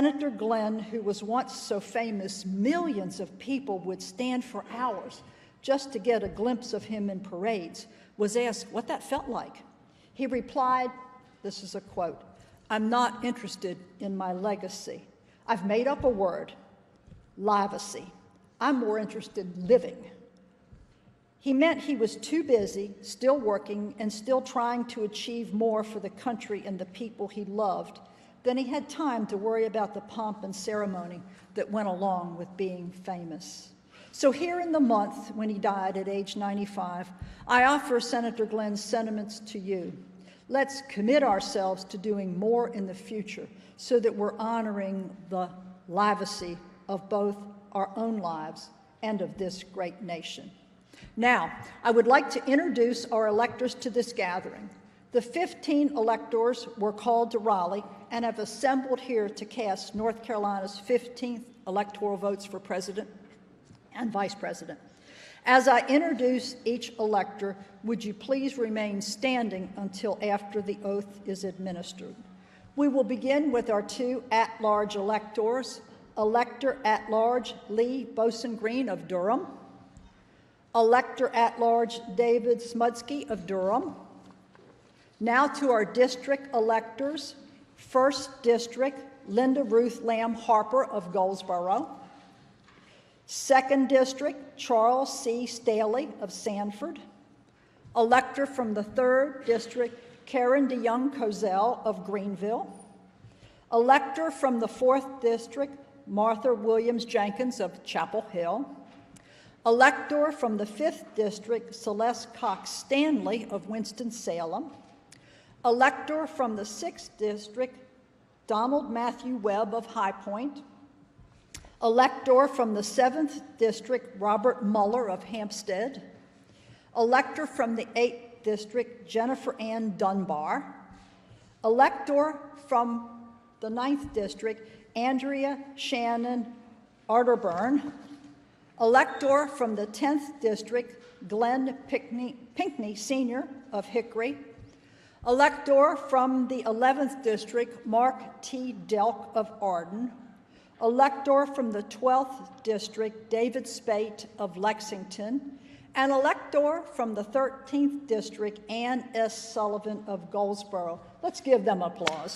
Senator Glenn, who was once so famous, millions of people would stand for hours just to get a glimpse of him in parades, was asked what that felt like. He replied, this is a quote, "I'm not interested in my legacy. I've made up a word, livacy. I'm more interested in living." He meant he was too busy, still working, and still trying to achieve more for the country and the people he loved than he had time to worry about the pomp and ceremony that went along with being famous. So here in the month when he died at age 95, I offer Senator Glenn's sentiments to you. Let's commit ourselves to doing more in the future so that we're honoring the livacy of both our own lives and of this great nation. Now, I would like to introduce our electors to this gathering. The 15 electors were called to Raleigh and have assembled here to cast North Carolina's 15th electoral votes for president and vice president. As I introduce each elector, would you please remain standing until after the oath is administered? We will begin with our two at-large electors, Elector at-large Lee Boson Green of Durham, Elector at-large David Smudsky of Durham. Now to our district electors, 1st District, Linda Ruth Lamb Harper of Goldsboro, 2nd District, Charles C. Staley of Sanford, elector from the 3rd District, Karen DeYoung Cozell of Greenville, elector from the 4th District, Martha Williams Jenkins of Chapel Hill, elector from the 5th District, Celeste Cox Stanley of Winston-Salem, elector from the 6th District, Donald Matthew Webb of High Point, elector from the 7th District, Robert Muller of Hampstead, elector from the 8th District, Jennifer Ann Dunbar, elector from the 9th District, Andrea Shannon Arterburn, elector from the 10th District, Glenn Pinkney Sr. of Hickory, elector from the 11th District, Mark T. Delk of Arden, elector from the 12th District, David Spate of Lexington, and elector from the 13th District, Ann S. Sullivan of Goldsboro. Let's give them applause.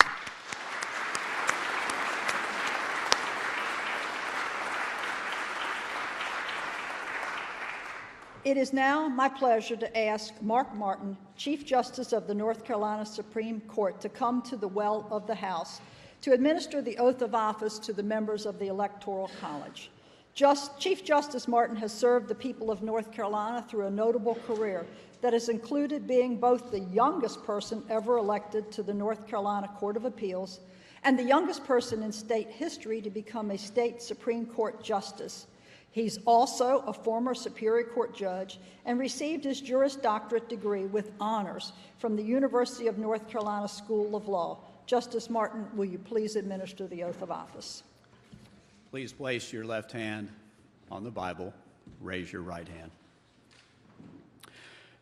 It is now my pleasure to ask Mark Martin, Chief Justice of the North Carolina Supreme Court, to come to the well of the House to administer the oath of office to the members of the Electoral College. Chief Justice Martin has served the people of North Carolina through a notable career that has included being both the youngest person ever elected to the North Carolina Court of Appeals and the youngest person in state history to become a state Supreme Court justice. He's also a former Superior Court judge and received his Juris Doctorate degree with honors from the University of North Carolina School of Law. Justice Martin, will you please administer the oath of office? Please place your left hand on the Bible. Raise your right hand.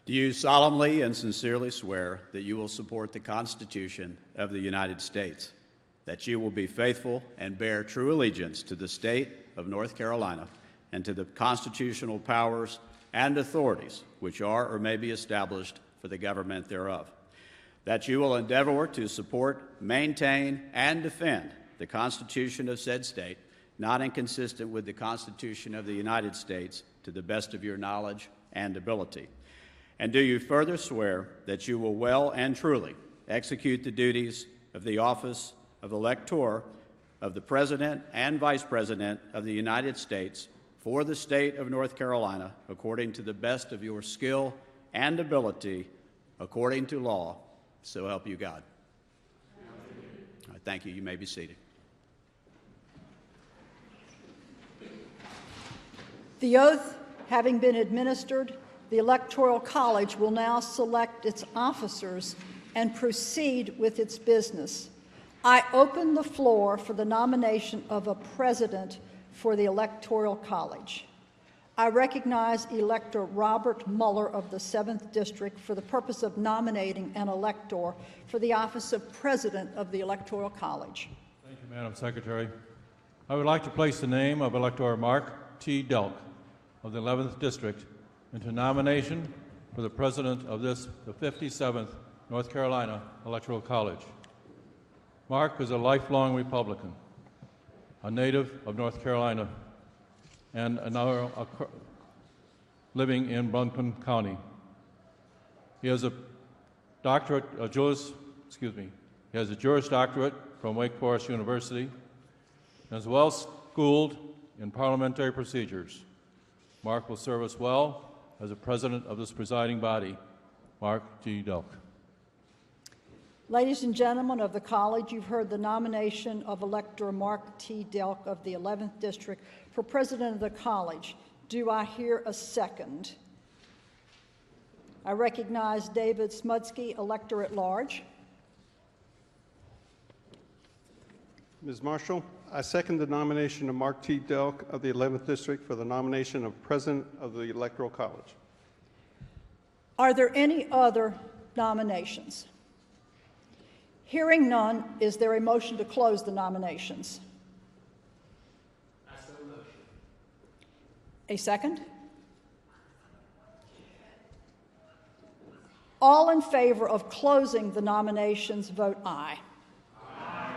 Do you solemnly and sincerely swear that you will support the Constitution of the United States, that you will be faithful and bear true allegiance to the state of North Carolina and to the constitutional powers and authorities which are or may be established for the government thereof, that you will endeavor to support, maintain, and defend the Constitution of said state, not inconsistent with the Constitution of the United States, to the best of your knowledge and ability? And do you further swear that you will well and truly execute the duties of the office of elector of the President and Vice President of the United States for the state of North Carolina, according to the best of your skill and ability, according to law, so help you God? All right, thank you. You may be seated. The oath having been administered, the Electoral College will now select its officers and proceed with its business. I open the floor for the nomination of a president for the Electoral College. I recognize Elector Robert Muller of the 7th District for the purpose of nominating an elector for the office of President of the Electoral College. Thank you, Madam Secretary, I would like to place the name of Elector Mark T. Delk of the 11th District into nomination for the President of the 57th North Carolina Electoral College. Mark is a lifelong Republican, a native of North Carolina, and living in Buncombe County. He has a Juris Doctorate from Wake Forest University and is well schooled in parliamentary procedures. Mark will serve us well as the president of this presiding body. Mark G. Delk. Ladies and gentlemen of the college, you've heard the nomination of Elector Mark T. Delk of the 11th District for president of the college. Do I hear a second? I recognize David Smudsky, elector at large. Ms. Marshall, I second the nomination of Mark T. Delk of the 11th District for the nomination of president of the Electoral College. Are there any other nominations? Hearing none, is there a motion to close the nominations? I so motion. A second? All in favor of closing the nominations, vote aye. Aye.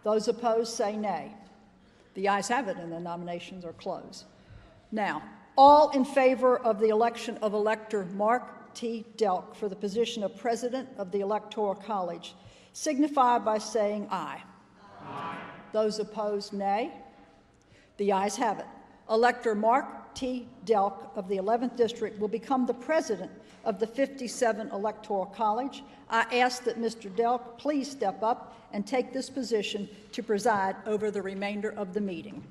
Those opposed say nay. The ayes have it, and the nominations are closed. Now, all in favor of the election of Elector Mark T. Delk for the position of president of the Electoral College, signify by saying aye. Aye. Those opposed, nay. The ayes have it. Elector Mark T. Delk of the 11th District will become the president of the 57 Electoral College. I ask that Mr. Delk please step up and take this position to preside over the remainder of the meeting.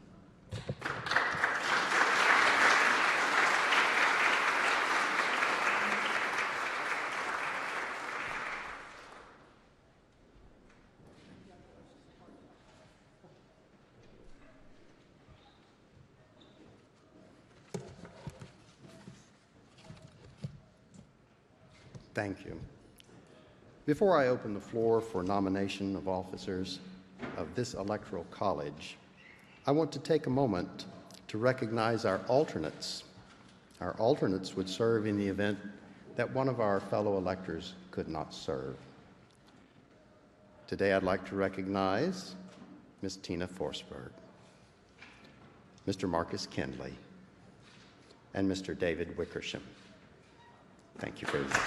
Thank you. Before I open the floor for nomination of officers of this electoral college, I want to take a moment to recognize our alternates. Our alternates would serve in the event that one of our fellow electors could not serve. Today I'd like to recognize Ms. Tina Forsberg, Mr. Marcus Kindley, and Mr. David Wickersham. Thank you very much.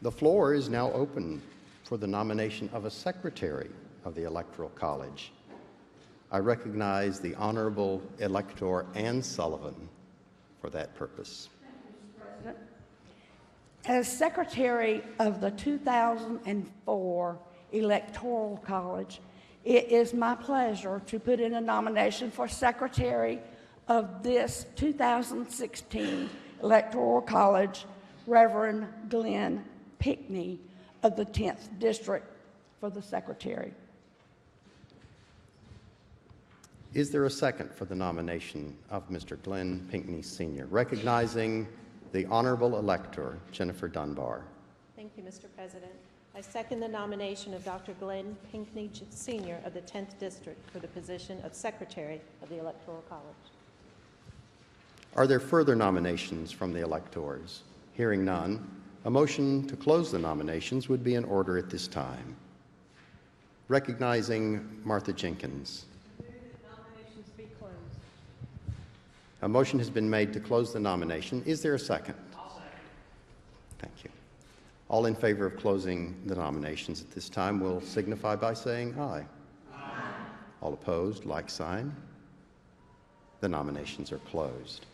The floor is now open for the nomination of a secretary of the Electoral College. I recognize the Honorable Elector Ann Sullivan for that purpose. As secretary of the 2004 Electoral College, it is my pleasure to put in a nomination for secretary of this 2016 Electoral College, Reverend Glenn Pinckney of the 10th District for the secretary. Is there a second for the nomination of Mr. Glenn Pinckney Sr., recognizing the Honorable Elector Jennifer Dunbar? Thank you, Mr. President. I second the nomination of Dr. Glenn Pinckney Sr. of the 10th District for the position of Secretary of the Electoral College. Are there further nominations from the electors? Hearing none, a motion to close the nominations would be in order at this time. Recognizing Martha Jenkins. Nominations be closed. A motion has been made to close the nomination. Is there a second? I'll second. Thank you. All in favor of closing the nominations at this time will signify by saying aye. Aye. All opposed, like sign. The nominations are closed.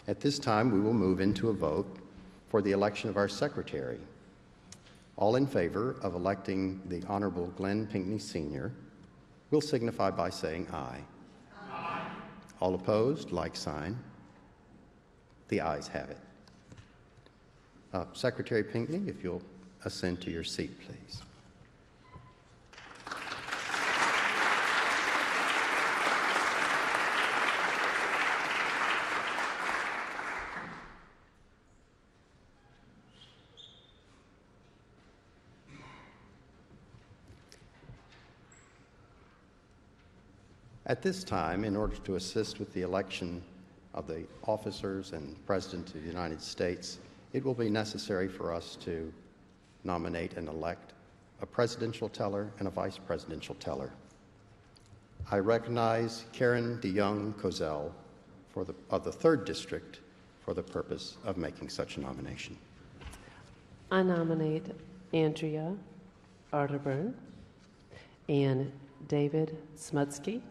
At this time, we will move into a vote for the election of our secretary. All in favor of electing the Honorable Glenn Pinckney Sr. will signify by saying aye. Aye. All opposed, like sign. The ayes have it. Secretary Pinckney, if you'll ascend to your seat, please. At this time, in order to assist with the election of the officers and President of the United States, it will be necessary for us to nominate and elect a presidential teller and a vice presidential teller. I recognize Karen DeYoung Kozel of the 3rd District for the purpose of making such a nomination. I nominate Andrea Arterburn and David Smutsky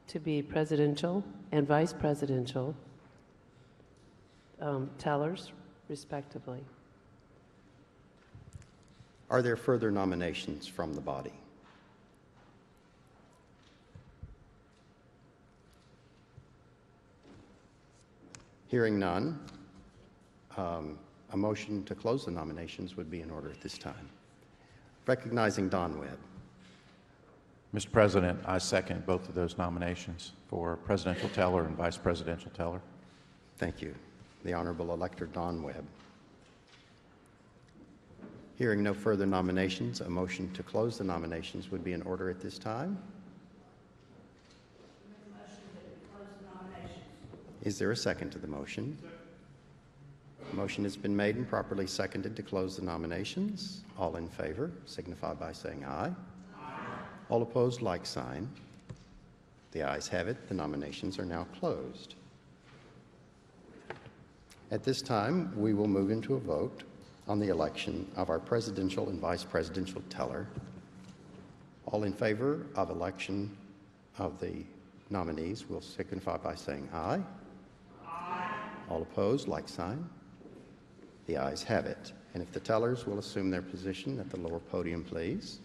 to be presidential and vice presidential tellers, respectively. Are there further nominations from the body? Hearing none, a motion to close the nominations would be in order at this time. Recognizing Don Webb. Mr. President, I second both of those nominations for presidential teller and vice presidential teller. Thank you. The Honorable Elector Don Webb. Hearing no further nominations, a motion to close the nominations would be in order at this time. Is there a second to the motion? The motion has been made and properly seconded to close the nominations. All in favor signify by saying aye. All opposed, like sign. The ayes have it. The nominations are now closed. At this time, we will move into a vote on the election of our presidential and vice presidential teller. All in favor of election of the nominees will signify by saying aye. Aye. All opposed, like sign. The ayes have it. And if the tellers will assume their position at the lower podium, please.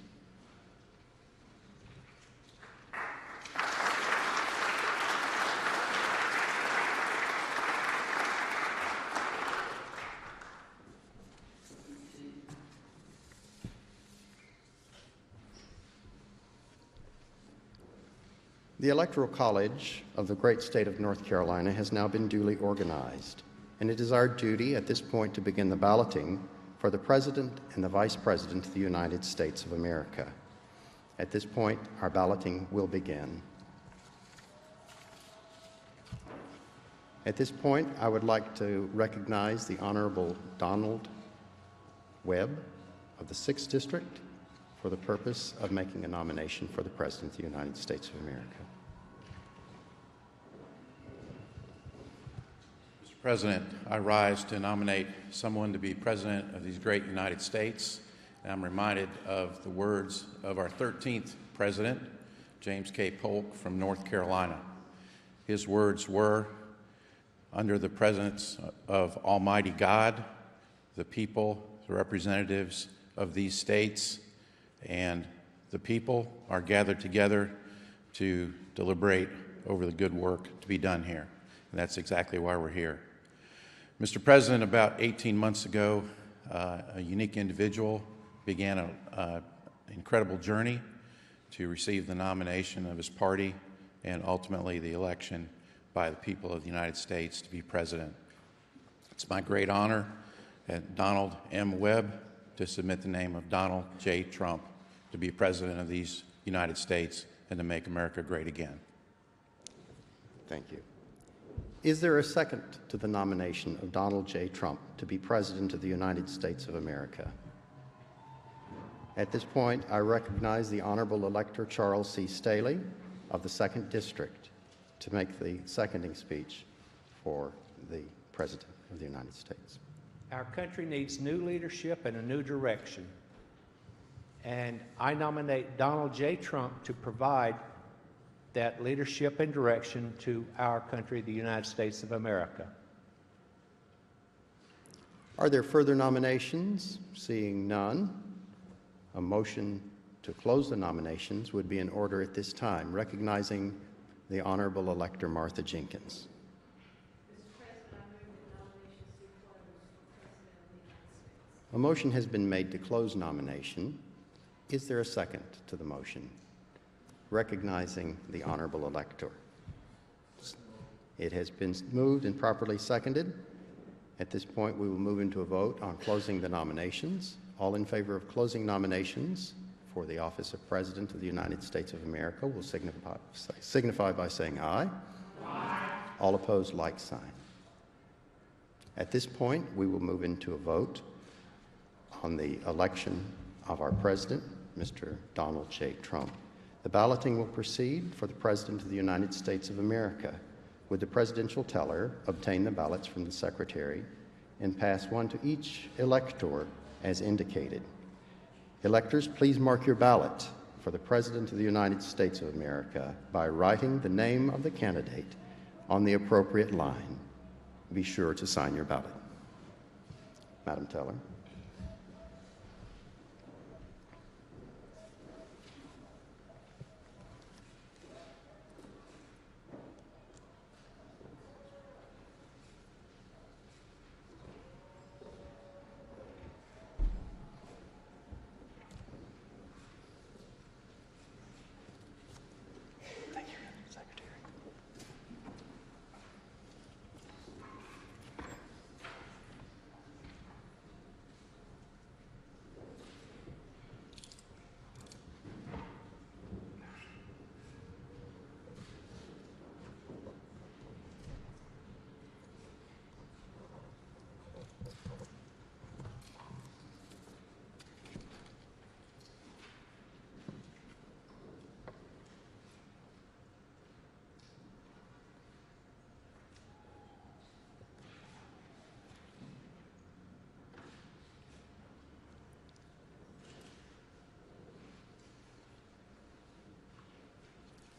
The Electoral College of the great state of North Carolina has now been duly organized, and it is our duty at this point to begin the balloting for the President and the Vice President of the United States of America. At this point, our balloting will begin. At this point, I would like to recognize the Honorable Donald Webb of the 6th District for the purpose of making a nomination for the President of the United States of America. Mr. President, I rise to nominate someone to be President of these great United States. And I'm reminded of the words of our 13th President, James K. Polk from North Carolina. His words were, under the presence of Almighty God, the people, the representatives of these states, and the people are gathered together to deliberate over the good work to be done here. And that's exactly why we're here. Mr. President, about 18 months ago, a unique individual began an incredible journey to receive the nomination of his party and ultimately the election by the people of the United States to be president. It's my great honor at Donald M. Webb to submit the name of Donald J. Trump to be President of these United States and to make America great again. Thank you. Is there a second to the nomination of Donald J. Trump to be President of the United States of America? At this point, I recognize the Honorable Elector Charles C. Staley of the 2nd District to make the seconding speech for the President of the United States. Our country needs new leadership and a new direction. And I nominate Donald J. Trump to provide that leadership and direction to our country, the United States of America. Are there further nominations? Seeing none, a motion to close the nominations would be in order at this time, recognizing the Honorable Elector Martha Jenkins. A motion has been made to close nomination. Is there a second to the motion? Recognizing the Honorable Elector. It has been moved and properly seconded. At this point, we will move into a vote on closing the nominations. All in favor of closing nominations, for the office of President of the United States of America will signify by saying aye. Aye. All opposed, like sign. At this point, we will move into a vote on the election of our President, Mr. Donald J. Trump. The balloting will proceed for the President of the United States of America. Would the presidential teller obtain the ballots from the Secretary and pass one to each elector as indicated? Electors, please mark your ballot for the President of the United States of America by writing the name of the candidate on the appropriate line. Be sure to sign your ballot. Madam Teller.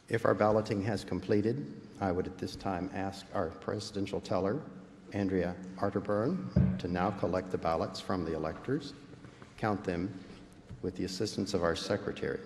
If our balloting has completed, I would at this time ask our presidential teller, Andrea Arterburn, to now collect the ballots from the electors, count them with the assistance of our secretary.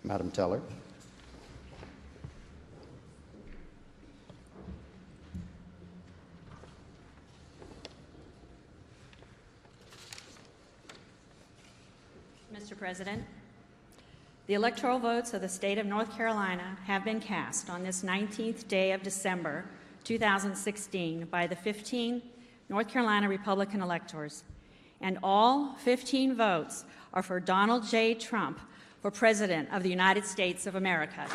Madam Teller. Mr. President, the electoral votes of the state of North Carolina have been cast on this 19th day of December 2016 by the 15 North Carolina Republican electors, and all 15 votes are for Donald J. Trump for President of the United States of America.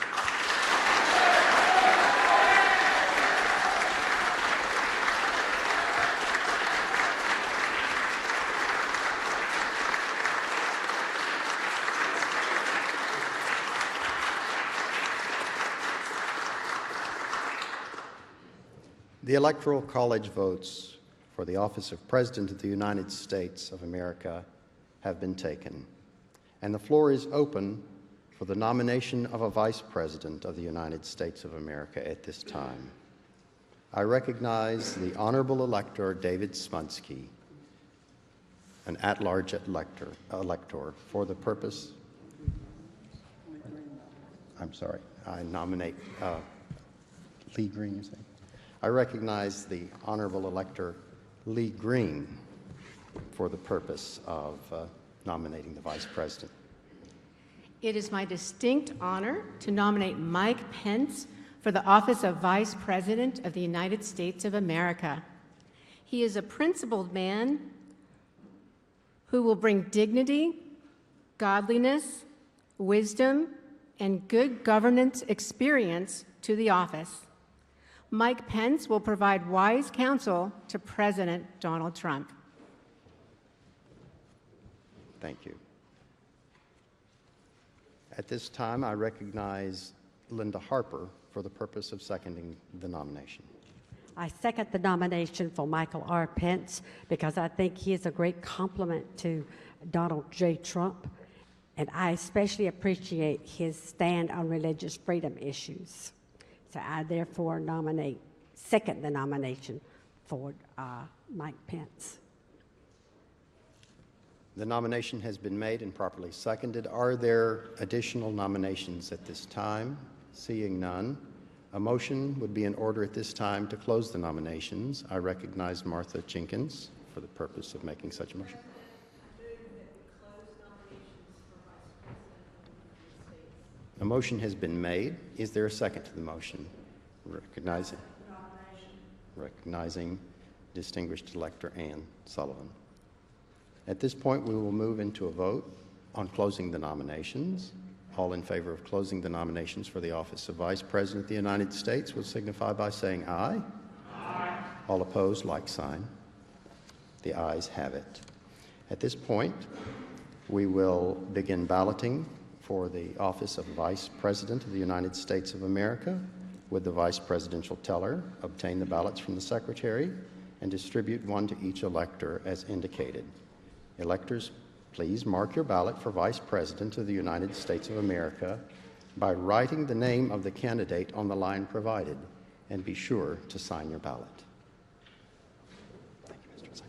The Electoral College votes for the office of President of the United States of America have been taken, and the floor is open for the nomination of a Vice President of the United States of America at this time. I recognize the Honorable Elector David Smutsky, an at-large elector, for the purpose. I'm sorry, I nominate Lee Green, you say? I recognize the Honorable Elector Lee Green for the purpose of nominating the Vice President. It is my distinct honor to nominate Mike Pence for the office of Vice President of the United States of America. He is a principled man who will bring dignity, godliness, wisdom, and good governance experience to the office. Mike Pence will provide wise counsel to President Donald Trump. Thank you. At this time, I recognize Linda Harper for the purpose of seconding the nomination. I second the nomination for Michael R. Pence because I think he is a great compliment to Donald J. Trump, and I especially appreciate his stand on religious freedom issues. So I therefore second the nomination for Mike Pence. The nomination has been made and properly seconded. Are there additional nominations at this time? Seeing none, a motion would be in order at this time to close the nominations. I recognize Martha Jenkins for the purpose of making such a motion. A motion has been made. Is there a second to the motion? Recognizing distinguished elector Ann Sullivan. At this point, we will move into a vote on closing the nominations. All in favor of closing the nominations for the office of Vice President of the United States will signify by saying aye. Aye. All opposed, like sign. The ayes have it. At this point, we will begin balloting for the office of Vice President of the United States of America. Would the Vice Presidential teller obtain the ballots from the Secretary and distribute one to each elector as indicated? Electors, please mark your ballot for Vice President of the United States of America by writing the name of the candidate on the line provided, and be sure to sign your ballot. Thank you, Mr. Secretary.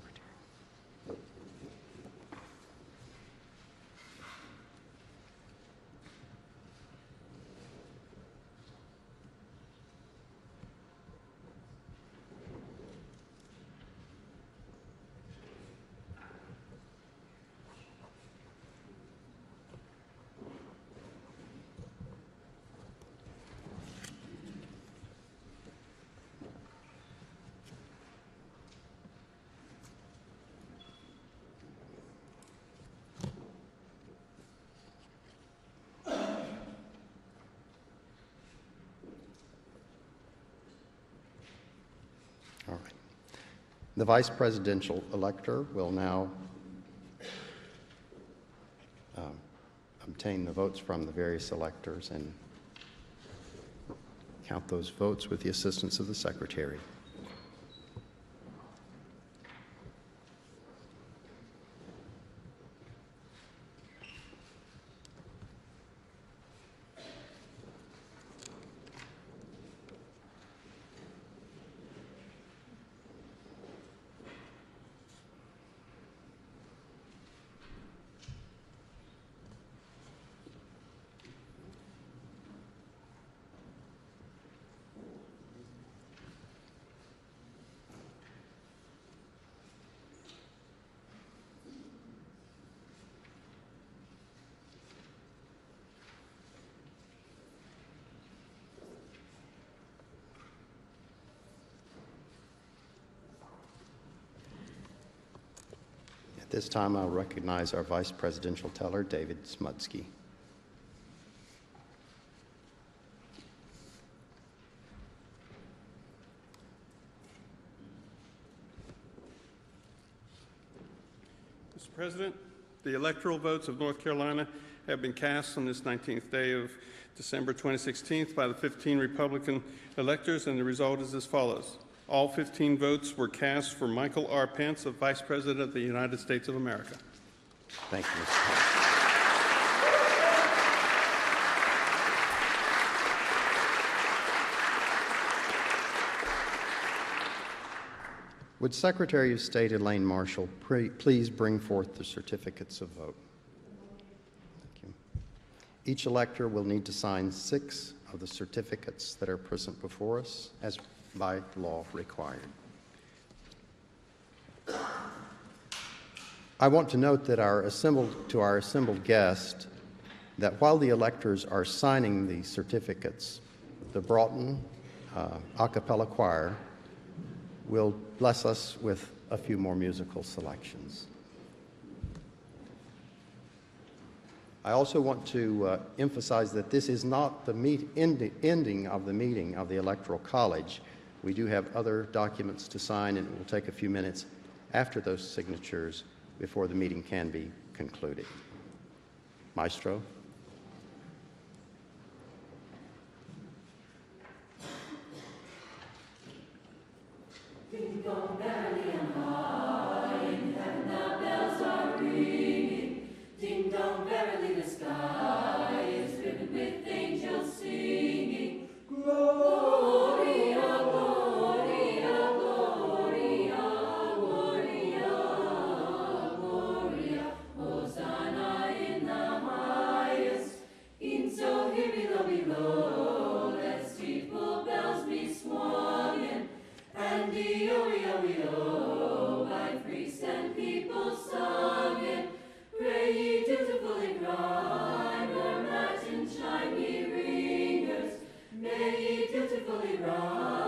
All right. The Vice Presidential elector will now obtain the votes from the various electors and count those votes with the assistance of the Secretary. At this time, I'll recognize our Vice Presidential teller, David Smutsky. Mr. President, the electoral votes of North Carolina have been cast on this 19th day of December 2016 by the 15 Republican electors, and the result is as follows. All 15 votes were cast for Michael R. Pence, of Vice President of the United States of America. Thank you, Mr. Pence. Would Secretary of State Elaine Marshall please bring forth the certificates of vote? Thank you. Each elector will need to sign 6 of the certificates that are present before us, as by law required. I want to note that our assembled guests that while the electors are signing the certificates, the Broughton a cappella choir will bless us with a few more musical selections. I also want to emphasize that this is not the ending of the meeting of the Electoral College. We do have other documents to sign, and it will take a few minutes after those signatures before the meeting can be concluded. Maestro. rhymer, Latin chime ye ringers, may ye dutifully rise.